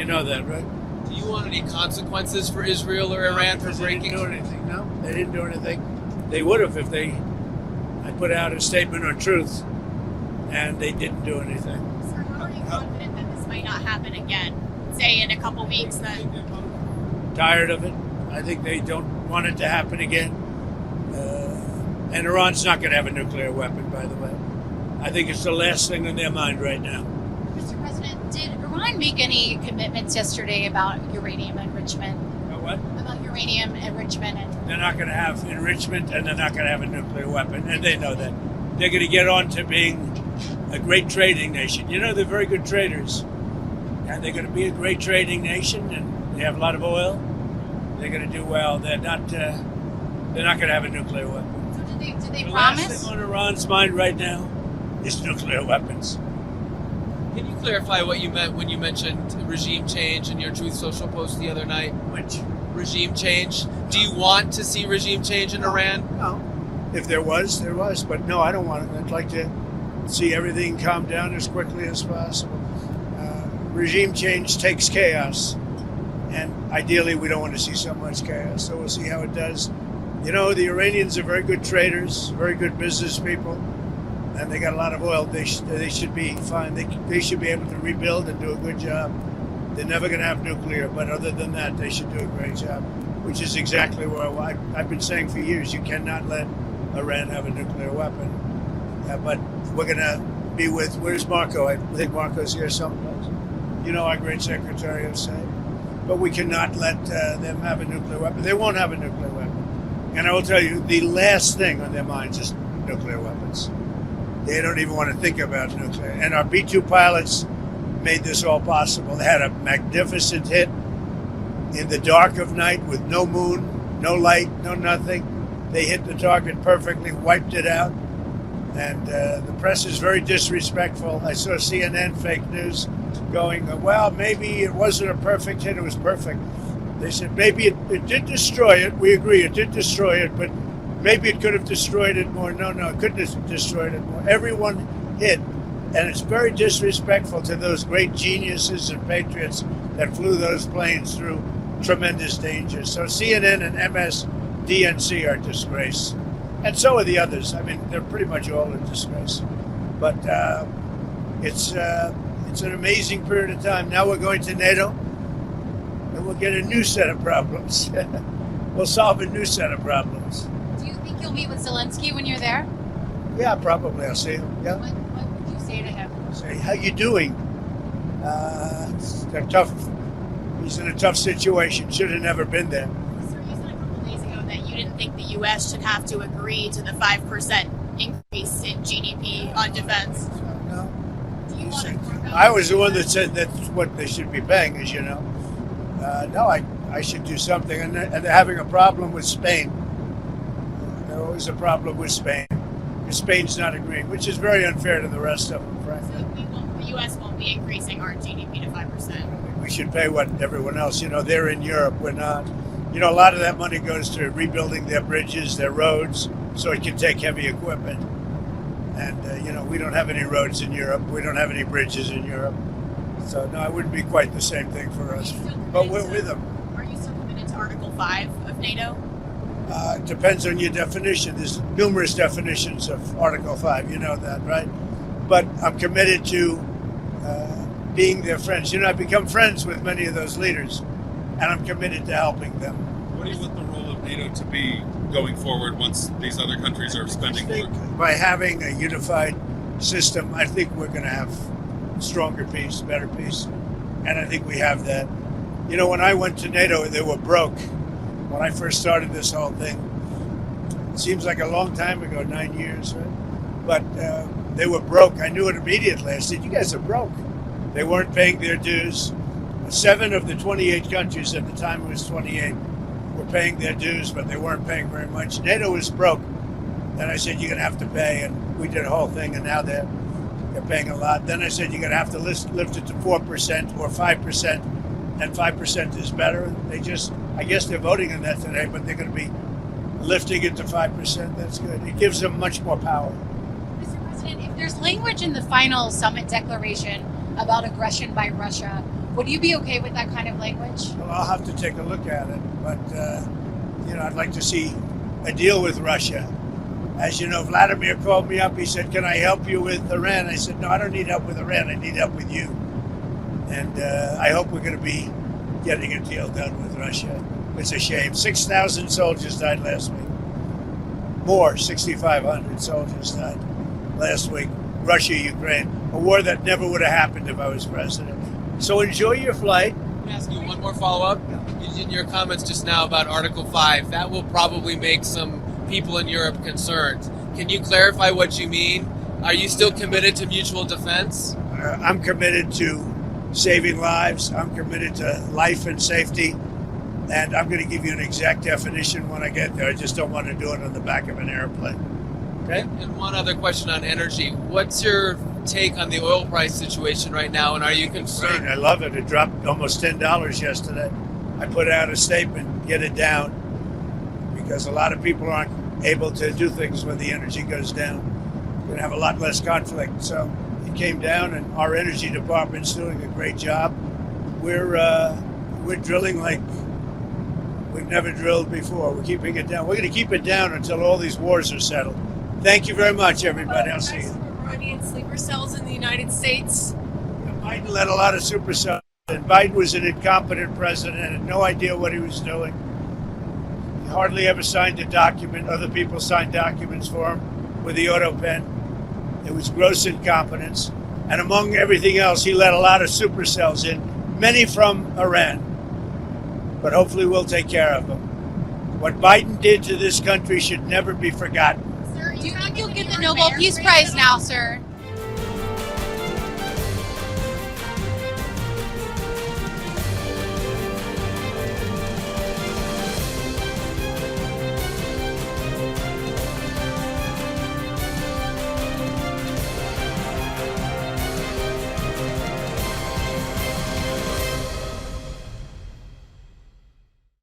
know that, right? Do you want any consequences for Israel or Iran for breaking? They didn't do anything. No, they didn't do anything. They would have if I put out a statement on truth, and they didn't do anything. Sir, how are you confident that this might not happen again? Say in a couple weeks then? Tired of it. I think they don't want it to happen again. And Iran's not going to have a nuclear weapon, by the way. I think it's the last thing on their mind right now. Mr. President, did Iran make any commitments yesterday about uranium enrichment? About what? About uranium enrichment. They're not going to have enrichment, and they're not going to have a nuclear weapon, and they know that. They're going to get on to being a great trading nation. You know, they're very good traders, and they're going to be a great trading nation, and they have a lot of oil. They're going to do well. They're not going to have a nuclear weapon. So did they The promise? last thing on Iran's mind right now is nuclear weapons. Can you clarify what you meant when you mentioned regime change in your Truth Social post the other night? Which? Regime change? Do you want to see regime change in Iran? No. If there was, there was. But no, I don't want it. I'd like to see everything calm down as quickly as possible. Regime change takes chaos. And ideally, we don't want to see so much chaos. So we'll see how it does. You know, the Iranians are very good traders, very good business people. And they got a lot of oil. They should be fine. They should be able to rebuild and do a good job. They're never going to have nuclear, but other than that, they should do a great job, which is exactly what I've been saying for years. You cannot let Iran have a nuclear weapon. But we're going to be with, where's Marco? I think Marco's here someplace. You know, our great Secretary of State. But we cannot let them have a nuclear weapon. They won't have a nuclear weapon. And I will tell you, the last thing on their minds is nuclear weapons. They don't even want to think about nuclear. And our B-2 pilots made this all possible. They had a magnificent hit in the dark of night with no moon, no light, no nothing. They hit the target perfectly, wiped it out. And the press is very disrespectful. I saw CNN fake news going, well, maybe it wasn't a perfect hit, it was perfect. They said maybe it did destroy it. We agree, it did destroy it, but maybe it could have destroyed it more. No, it couldn't have destroyed it more. Everyone hit. And it's very disrespectful to those great geniuses and patriots that flew those planes through tremendous danger. So CNN and MSDNC are a disgrace. And so are the others. I mean, they're pretty much all a disgrace. But it's an amazing period of time. Now we're going to NATO, and we'll get a new set of problems. We'll solve a new set of problems. Do you think you'll meet with Zelensky when you're there? Yeah, probably. I'll see him. Yeah. What would you say to him? Say, how you doing? They're tough. He's in a tough situation. Should have never been there. Sir, you said a couple days ago that you didn't think the U.S. should have to agree to the 5% increase in GDP on defense. No. Do you want to I was the one that said that's what they should be paying, as you know. No, I should do something. And they're having a problem with Spain. There always a problem with Spain. Spain's not agreeing, which is very unfair to the rest of them, frankly. So the U.S. won't be increasing our GDP to 5%. We should pay what everyone else. You know, they're in Europe. We're not. You know, a lot of that money goes to rebuilding their bridges, their roads, so it can take heavy equipment. And, you know, we don't have any roads in Europe. We don't have any bridges in Europe. So, no, it wouldn't be quite the same thing for us. But we're with them. Are you still committed to Article 5 of NATO? It depends on your definition. There's numerous definitions of Article 5. You know that, right? But I'm committed to being their friends. You know, I've become friends with many of those leaders, and I'm committed to helping them. What do you want the role of NATO to be going forward once these other countries are spending more? By having a unified system, I think we're going to have stronger peace, better peace. And I think we have that. You know, when I went to NATO, they were broke. When I first started this whole thing, it seems like a long time ago, 9 years, right? But they were broke. I knew it immediately. I said, you guys are broke. They weren't paying their dues. 7 of the 28 countries, at the time it was 28, were paying their dues, but they weren't paying very much. NATO was broke. Then I said, you're going to have to pay. And we did a whole thing, and now they're paying a lot. Then I said, you're going to have to lift it to 4% or 5%. And 5% is better. I guess they're voting on that today, but they're going to be lifting it to 5%. That's good. It gives them much more power. Mr. President, if there's language in the final summit declaration about aggression by Russia, Would you be okay with that kind of language? Well, I'll have to take a look at it, but I'd like to see a deal with Russia. As you know, Vladimir called me up. He said, "Can I help you with Iran?" I said, "No, I don't need help with Iran. I need help with you." And I hope we're going to be getting a deal done with Russia. It's a shame. 6,000 soldiers died last week. More, 6,500 soldiers died last week. Russia, Ukraine, a war that never would have happened if I was president. So enjoy your flight. Let me ask you one more follow-up. In your comments just now about Article 5, that will probably make some people in Europe concerned. Can you clarify what you mean? Are you still committed to mutual defense? I'm committed to saving lives. I'm committed to life and safety. And I'm going to give you an exact definition when I get there. I just don't want to do it on the back of an airplane. Okay? And one other question on energy. What's your take on the oil price situation right now, and are you concerned? I love it. It dropped almost $10 yesterday. I put out a statement, get it down, because a lot of people aren't able to do things when the energy goes down. We're going to have a lot less conflict. So it came down, and our energy department's doing a great job. We're drilling like we've never drilled before. We're keeping it down. We're going to keep it down until all these wars are settled. Thank you very much, everybody. I'll see you. Iranian sleeper cells in the United States. Biden led a lot of supercells, and Biden was an incompetent president and had no idea what he was doing. He hardly ever signed a document. Other people signed documents for him with the auto pen. It was gross incompetence. And among everything else, he let a lot of supercells in, many from Iran. But hopefully we'll take care of them. What Biden did to this country should never be forgotten. Do you think you'll get the Nobel Peace Prize now, sir?